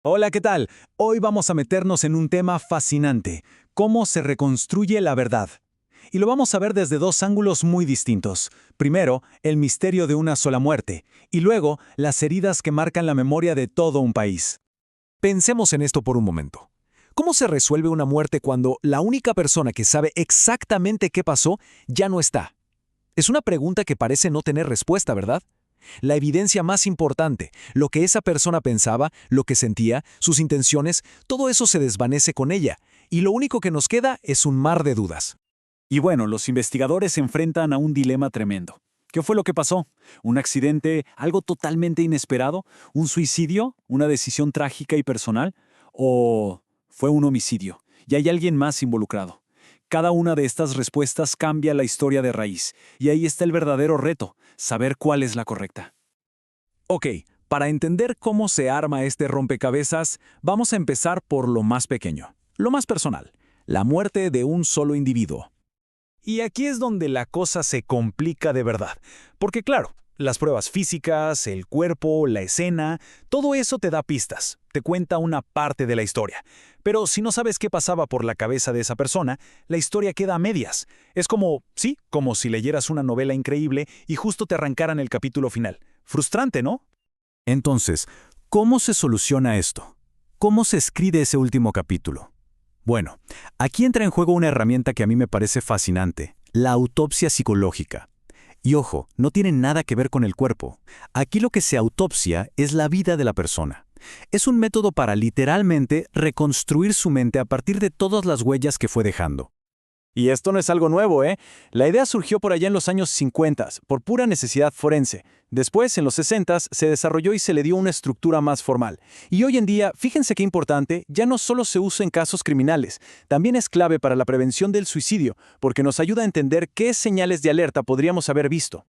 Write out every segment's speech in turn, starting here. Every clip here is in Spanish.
Hola, ¿qué tal? Hoy vamos a meternos en un tema fascinante, cómo se reconstruye la verdad. Y lo vamos a ver desde dos ángulos muy distintos. Primero, el misterio de una sola muerte, y luego, las heridas que marcan la memoria de todo un país. Pensemos en esto por un momento. ¿Cómo se resuelve una muerte cuando la única persona que sabe exactamente qué pasó ya no está? Es una pregunta que parece no tener respuesta, ¿verdad? La evidencia más importante, lo que esa persona pensaba, lo que sentía, sus intenciones, todo eso se desvanece con ella, y lo único que nos queda es un mar de dudas. Y bueno, los investigadores se enfrentan a un dilema tremendo. ¿Qué fue lo que pasó? ¿Un accidente, algo totalmente inesperado? ¿Un suicidio? ¿Una decisión trágica y personal? ¿O fue un homicidio? ¿Y hay alguien más involucrado? Cada una de estas respuestas cambia la historia de raíz, y ahí está el verdadero reto, saber cuál es la correcta. Ok, para entender cómo se arma este rompecabezas, vamos a empezar por lo más pequeño, lo más personal, la muerte de un solo individuo. Y aquí es donde la cosa se complica de verdad. Porque claro, las pruebas físicas, el cuerpo, la escena, todo eso te da pistas, te cuenta una parte de la historia. Pero si no sabes qué pasaba por la cabeza de esa persona, la historia queda a medias. Es como, sí, como si leyeras una novela increíble y justo te arrancaran el capítulo final. Frustrante, ¿no? Entonces, ¿cómo se soluciona esto? ¿Cómo se escribe ese último capítulo? Bueno, aquí entra en juego una herramienta que a mí me parece fascinante, la autopsia psicológica. Y ojo, no tiene nada que ver con el cuerpo. Aquí lo que se autopsia es la vida de la persona. Es un método para literalmente reconstruir su mente a partir de todas las huellas que fue dejando. Y esto no es algo nuevo, ¿eh? La idea surgió por allá en los años 50, por pura necesidad forense. Después, en los 60, se desarrolló y se le dio una estructura más formal. Y hoy en día, fíjense qué importante, ya no solo se usa en casos criminales, también es clave para la prevención del suicidio, porque nos ayuda a entender qué señales de alerta podríamos haber visto.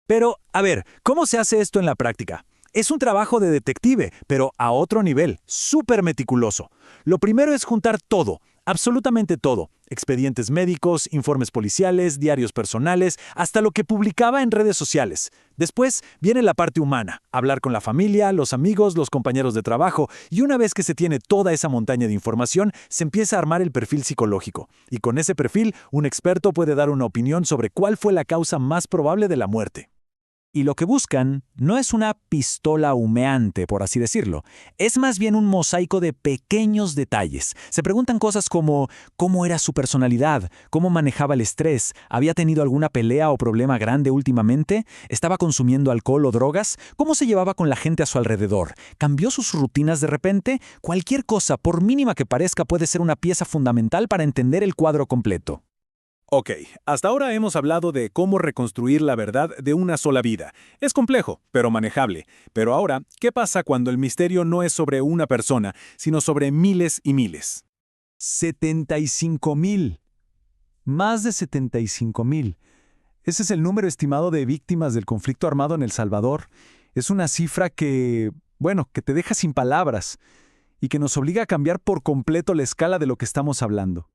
Pero, a ver, ¿cómo se hace esto en la práctica? Es un trabajo de detective, pero a otro nivel, súper meticuloso. Lo primero es juntar todo, absolutamente todo. Expedientes médicos, informes policiales, diarios personales, hasta lo que publicaba en redes sociales. Después viene la parte humana, hablar con la familia, los amigos, los compañeros de trabajo, y una vez que se tiene toda esa montaña de información, se empieza a armar el perfil psicológico. Y con ese perfil, un experto puede dar una opinión sobre cuál fue la causa más probable de la muerte. Y lo que buscan no es una pistola humeante, por así decirlo. Es más bien un mosaico de pequeños detalles. Se preguntan cosas como cómo era su personalidad, cómo manejaba el estrés, había tenido alguna pelea o problema grande últimamente, estaba consumiendo alcohol o drogas, cómo se llevaba con la gente a su alrededor, cambió sus rutinas de repente. Cualquier cosa, por mínima que parezca, puede ser una pieza fundamental para entender el cuadro completo. Ok, hasta ahora hemos hablado de cómo reconstruir la verdad de una sola vida. Es complejo, pero manejable. Pero ahora, ¿qué pasa cuando el misterio no es sobre una persona, sino sobre miles y miles? 75,000. Más de 75,000. Ese es el número estimado de víctimas del conflicto armado en El Salvador. Es una cifra que te deja sin palabras y que nos obliga a cambiar por completo la escala de lo que estamos hablando.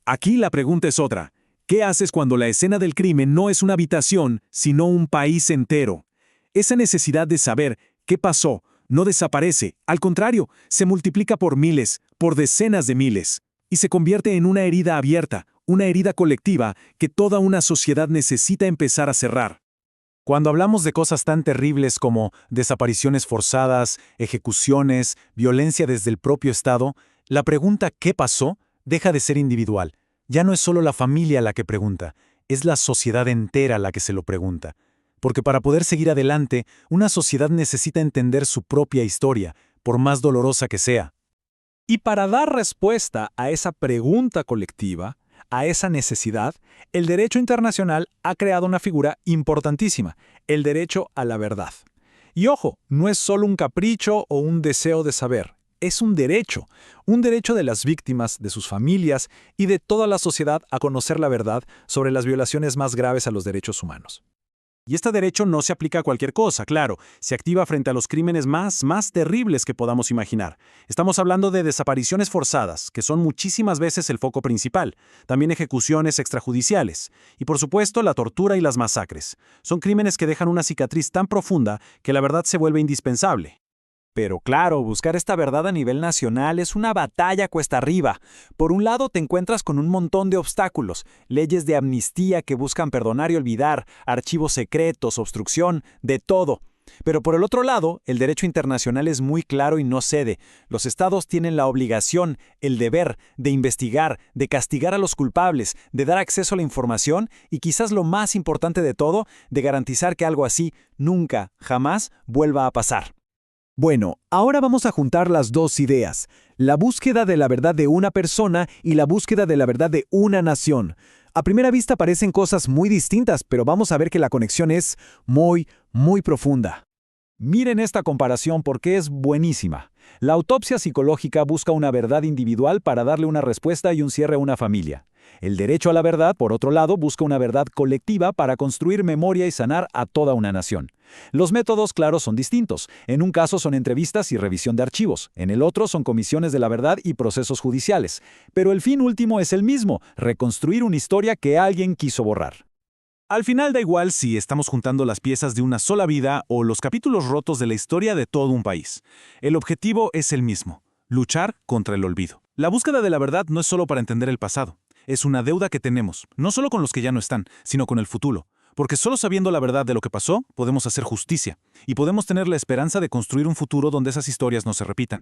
Aquí la pregunta es otra. ¿Qué haces cuando la escena del crimen no es una habitación, sino un país entero? Esa necesidad de saber qué pasó no desaparece, al contrario, se multiplica por miles, por decenas de miles, y se convierte en una herida abierta, una herida colectiva que toda una sociedad necesita empezar a cerrar. Cuando hablamos de cosas tan terribles como desapariciones forzadas, ejecuciones, violencia desde el propio Estado, la pregunta ¿qué pasó? Deja de ser individual. Ya no es solo la familia la que pregunta, es la sociedad entera la que se lo pregunta. Porque para poder seguir adelante, una sociedad necesita entender su propia historia, por más dolorosa que sea. Y para dar respuesta a esa pregunta colectiva, a esa necesidad, el derecho internacional ha creado una figura importantísima, el derecho a la verdad. Y ojo, no es solo un capricho o un deseo de saber, es un derecho de las víctimas, de sus familias y de toda la sociedad a conocer la verdad sobre las violaciones más graves a los derechos humanos. Y este derecho no se aplica a cualquier cosa, claro, se activa frente a los crímenes más terribles que podamos imaginar. Estamos hablando de desapariciones forzadas, que son muchísimas veces el foco principal, también ejecuciones extrajudiciales, y por supuesto la tortura y las masacres. Son crímenes que dejan una cicatriz tan profunda que la verdad se vuelve indispensable. Pero claro, buscar esta verdad a nivel nacional es una batalla cuesta arriba. Por un lado, te encuentras con un montón de obstáculos, leyes de amnistía que buscan perdonar y olvidar, archivos secretos, obstrucción, de todo. Pero por el otro lado, el derecho internacional es muy claro y no cede. Los estados tienen la obligación, el deber, de investigar, de castigar a los culpables, de dar acceso a la información y quizás lo más importante de todo, de garantizar que algo así nunca, jamás vuelva a pasar. Bueno, ahora vamos a juntar las dos ideas, la búsqueda de la verdad de una persona y la búsqueda de la verdad de una nación. A primera vista parecen cosas muy distintas, pero vamos a ver que la conexión es muy, muy profunda. Miren esta comparación porque es buenísima. La autopsia psicológica busca una verdad individual para darle una respuesta y un cierre a una familia. El derecho a la verdad, por otro lado, busca una verdad colectiva para construir memoria y sanar a toda una nación. Los métodos, claro, son distintos. En un caso son entrevistas y revisión de archivos. En el otro son comisiones de la verdad y procesos judiciales. Pero el fin último es el mismo, reconstruir una historia que alguien quiso borrar. Al final da igual si estamos juntando las piezas de una sola vida o los capítulos rotos de la historia de todo un país. El objetivo es el mismo, luchar contra el olvido. La búsqueda de la verdad no es solo para entender el pasado. Es una deuda que tenemos, no solo con los que ya no están, sino con el futuro. Porque solo sabiendo la verdad de lo que pasó, podemos hacer justicia. Y podemos tener la esperanza de construir un futuro donde esas historias no se repitan.